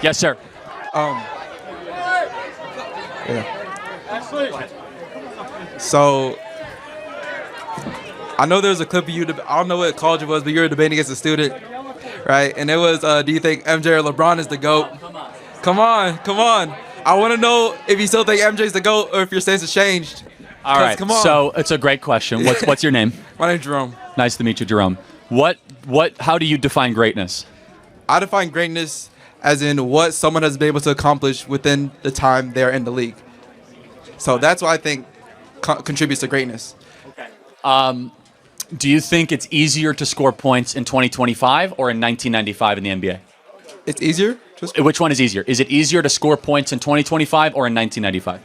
Yes, sir. So, I know there's a clip of you. I don't know what college it was, but you were debating against a student, right? And it was, do you think MJ or LeBron is the GOAT? Come on. I want to know if you still think MJ's the GOAT or if your stance has changed. All right. Come on. So it's a great question. What's your name? My name's Jerome. Nice to meet you, Jerome. How do you define greatness? I define greatness as in what someone has been able to accomplish within the time they're in the league. So that's what I think contributes to greatness. Okay. Do you think it's easier to score points in 2025 or in 1995 in the NBA? It's easier? Which one is easier? Is it easier to score points in 2025 or in 1995?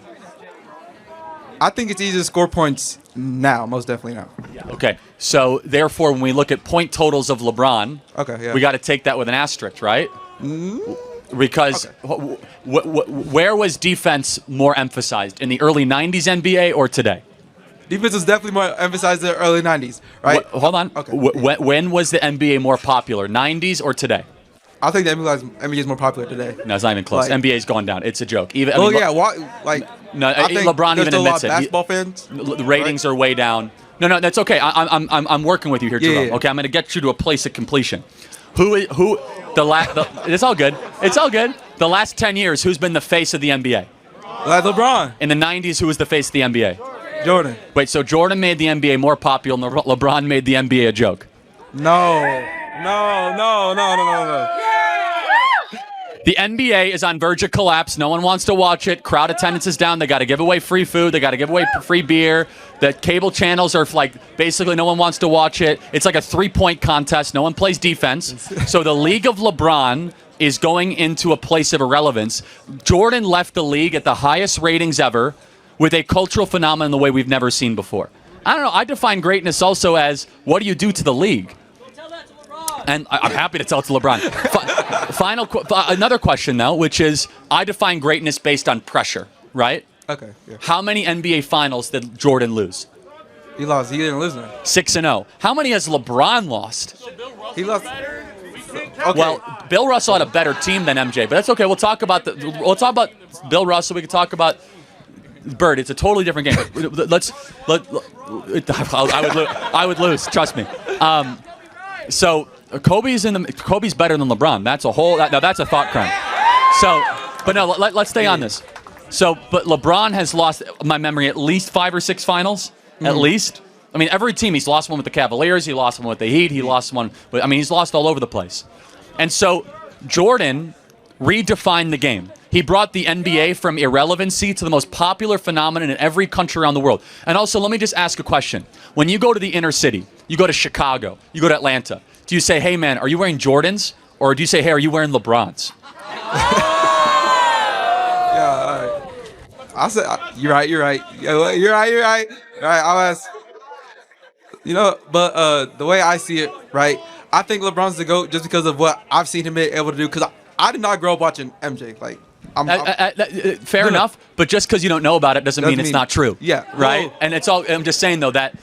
I think it's easier to score points now, most definitely now. Okay. So, therefore, when we look at point totals of LeBron, we got to take that with an asterisk, right? Because where was defense more emphasized? In the early 90s NBA or today? Defense is definitely more emphasized in the early 90s, right? Hold on. Okay. When was the NBA more popular, 90s or today? I think the NBA is more popular today. No, it's not even close. NBA's gone down. It's a joke. LeBron even admits it. Basketball fans. The ratings are way down. No, that's okay. I'm working with you here, Jerome. Yeah. Okay, I'm going to get you to a place of completion. It's all good. It's all good. The last 10 years, who's been the face of the NBA? Like LeBron. In the 90s, who was the face of the NBA? Jordan. Wait, so Jordan made the NBA more popular and LeBron made the NBA a joke? No. The NBA is on verge of collapse. No one wants to watch it. Crowd attendance is down. They got to give away free food. They got to give away free beer. The cable channels are basically no one wants to watch it. It's like a 3-point contest. No one plays defense. So the League of LeBron is going into a place of irrelevance. Jordan left the league at the highest ratings ever with a cultural phenomenon the way we've never seen before. I don't know. I define greatness also as what do you do to the league? And I'm happy to tell it to LeBron. Another question, though, which is I define greatness based on pressure, right? Okay. Yeah. How many NBA Finals did Jordan lose? He lost. He didn't lose none. 6-0. How many has LeBron lost? He lost. Okay. Well, Bill Russell had a better team than MJ, but that's okay. We'll talk about Bill Russell. We can talk about Bird. It's a totally different game. I would lose. Trust me. So Kobe's better than LeBron. That's a thought crime. Let's stay on this. But LeBron has lost, my memory, at least 5 or 6 finals. At least. I mean, every team. He's lost one with the Cavaliers. He lost one with the Heat. He lost one. He's lost all over the place. And so Jordan redefined the game. He brought the NBA from irrelevancy to the most popular phenomenon in every country around the world. And also, let me just ask a question. When you go to the inner city, you go to Chicago, you go to Atlanta, do you say, hey, man, are you wearing Jordans? Or do you say, hey, are you wearing LeBrons? I said, you're right. I'll ask. But the way I see it, right, I think LeBron's the GOAT just because of what I've seen him be able to do. Because I did not grow up watching MJ. Fair enough, but just because you don't know about it doesn't mean it's not true. Yeah. Right? Well, and I'm just saying, though, that,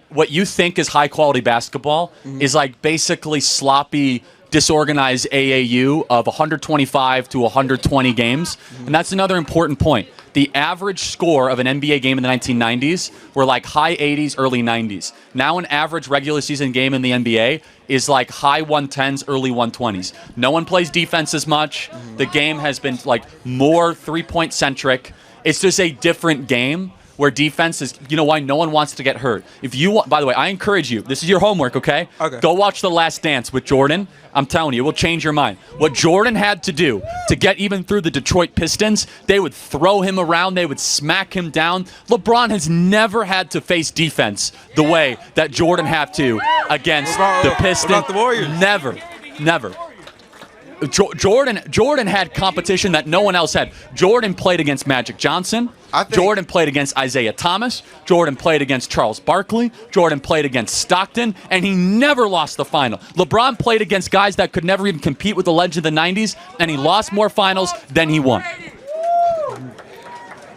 what you think is high-quality basketball is, basically sloppy, disorganized AAU of 125 to 120 games. And that's another important point. The average score of an NBA game in the 1990s were high 80s, early 90s. Now an average regular season game in the NBA is high 110s, early 120s. No one plays defense as much. The game has been more 3-point centric. It's just a different game where defense is, why no one wants to get hurt. If you want, by the way, I encourage you, this is your homework, okay? Okay. Go watch The Last Dance with Jordan. I'm telling you, it will change your mind. What Jordan had to do to get even through the Detroit Pistons, they would throw him around, they would smack him down. LeBron has never had to face defense the way that Jordan had to against the Pistons. What about the Warriors? Never. Jordan had competition that no one else had. Jordan played against Magic Johnson. Jordan played against Isaiah Thomas. Jordan played against Charles Barkley. Jordan played against Stockton, and he never lost the final. LeBron played against guys that could never even compete with the legend of the 90s, and he lost more finals than he won.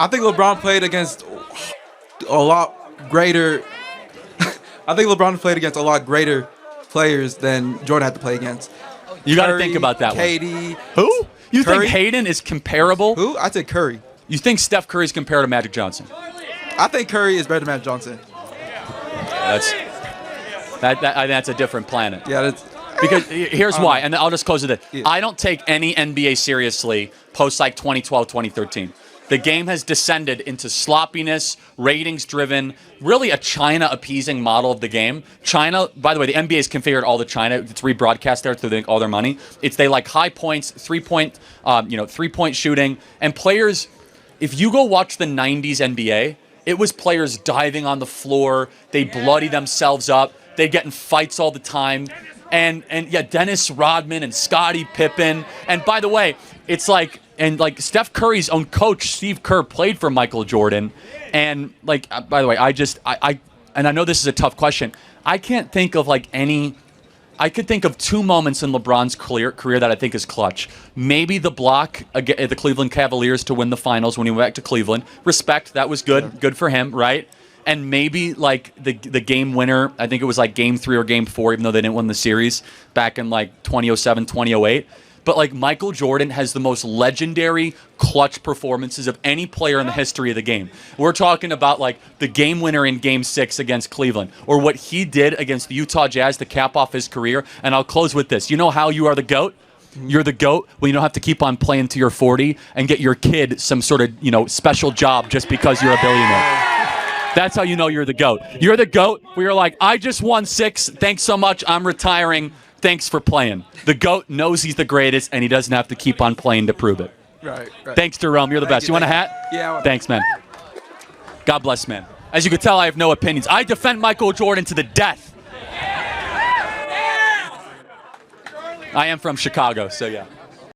I think LeBron played against a lot greater. I think LeBron played against a lot greater players than Jordan had to play against. You got to think about that KD. one. Who? You Curry? think Hayden is comparable? Who? I said Curry. You think Steph Curry is compared to Magic Johnson? I think Curry is better than Magic Johnson. That's a different planet. Yeah, that's. Because here's why, and I'll just close with it. Yeah. I don't take any NBA seriously post like 2012, 2013. The game has descended into sloppiness, ratings-driven, really a China-appeasing model of the game. China, by the way, the NBA has configured all the China. It's rebroadcast there through all their money. They like high points, three-point shooting, and players. If you go watch the '90s NBA, it was players diving on the floor. They bloody themselves up. They get in fights all the time. And yeah, Dennis Rodman and Scottie Pippen. And by the way, it's like Steph Curry's own coach, Steve Kerr, played for Michael Jordan. And like, by the way, and I know this is a tough question. I can't think of I could think of two moments in LeBron's career that I think is clutch. Maybe the block at the Cleveland Cavaliers to win the finals when he went back to Cleveland. Respect, that was good. Yeah. Good for him, right? And maybe like the game winner, I think it was like game 3 or game 4, even though they didn't win the series back in like 2007, 2008. But like Michael Jordan has the most legendary clutch performances of any player in the history of the game. We're talking about like the game winner in game 6 against Cleveland, or what he did against the Utah Jazz to cap off his career. And I'll close with this. You know how you are the GOAT? You're the GOAT when you don't have to keep on playing till you're 40 and get your kid some sort of, special job just because you're a billionaire. That's how you know you're the GOAT. You're the GOAT where you're like, I just won 6. Thanks so much. I'm retiring. Thanks for playing. The GOAT knows he's the greatest, and he doesn't have to keep on playing to prove it. Right. Thanks, Jerome. You're the best. You want a hat? Yeah. I want Thanks, man. God bless, man. As you can tell, I have no opinions. I defend Michael Jordan to the death. I am from Chicago, so yeah.